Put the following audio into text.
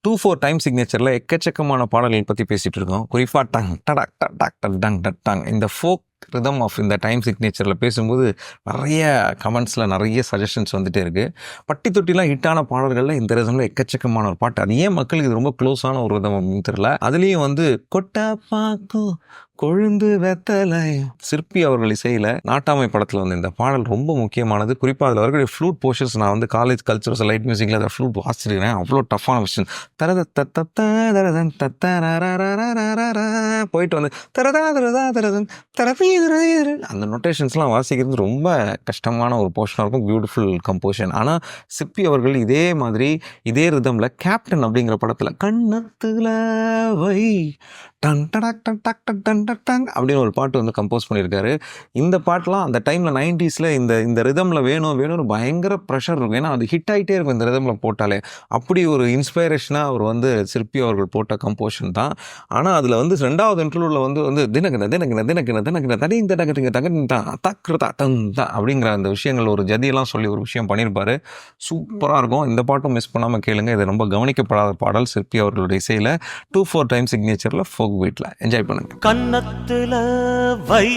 2/4 time சிக்னேச்சரில் எக்கச்சக்கமான பாடல்கள் பற்றி பேசிகிட்டு இருக்கோம். குறிப்பாக டங் டடாக் டடாக் டங் டங் இந்த ஃபோக் ரிதம் ஆஃப் இந்த டைம் சிக்னேச்சரில் பேசும்போது நிறைய கமெண்ட்ஸில் நிறைய சஜஷன்ஸ் வந்துகிட்டே இருக்குது. பட்டி தொட்டிலாம் ஹிட்டான பாடல்களில் இந்த ரிதமில் எக்கச்சக்கமான ஒரு பாட்டு. அது ஏன் மக்களுக்கு இது ரொம்ப க்ளோஸான ஒரு ரிதம் அப்படின்னு தெரியல. அதுலேயும் வந்து கொட்டா பாக்கும் கொழுந்து வெத்தலை சிற்பி அவர்கள் இசையில் நாட்டாமை படத்தில் வந்து இந்த பாடல் ரொம்ப முக்கியமானது. குறிப்பாக அதில் வரக்கூடிய ஃப்ளூட் போர்ஷன்ஸ் நான் வந்து காலேஜ் கல்ச்சரல்ஸ் லைட் மியூசிக்கில் அதை ஃப்ளூட் வாசிச்சிருக்கிறேன். அவ்வளோ டஃப்பான விஷயம். தரத தரதன் போயிட்டு வந்து தரதா தரதா தரதன் தரதீ அந்த நொட்டேஷன்ஸ்லாம் வாசிக்கிறது ரொம்ப கஷ்டமான ஒரு போர்ஷனாக இருக்கும். Beautiful composition. ஆனால் சிற்பி அவர்கள் இதே மாதிரி இதே ரிதமில் கேப்டன் அப்படிங்கிற படத்தில் கண்ணத்துல வை டன் டடாக் டன் டக் டன் டன் டக் டங் அப்படின்னு ஒரு பாட்டு வந்து கம்போஸ் பண்ணியிருக்காரு. இந்த பாட்டெலாம் அந்த டைமில் 90s இந்த ரிதமில் வேணும்னு பயங்கர ப்ரெஷர் இருக்கும். ஏன்னா அது ஹிட் ஆகிட்டே இருக்கும் இந்த ரிதமில் போட்டாலே. அப்படி ஒரு இன்ஸ்பைரேஷனாக அவர் வந்து சிற்பி அவர்கள் போட்ட கம்போஷன் தான். ஆனால் அதில் வந்து 2வது இன்ட்ரூவில் வந்து தினக்கின தடிங் தடகட்டிங்க தகட்டா தக்ருதா தன் தான் அப்படிங்கிற அந்த விஷயங்கள் ஒரு ஜதியெல்லாம் சொல்லி ஒரு விஷயம் பண்ணியிருப்பார். சூப்பராக இருக்கும். இந்த பாட்டும் மிஸ் பண்ணாமல் கேளுங்க. இது ரொம்ப கவனிக்கப்படாத பாடல் சிற்பி அவர்களுடைய இசையில் 2/4 டைம் சிக்னேச்சரில் ஃபோக் பீட்டில் என்ஜாய் பண்ணுங்கள். கன்னத்துல வை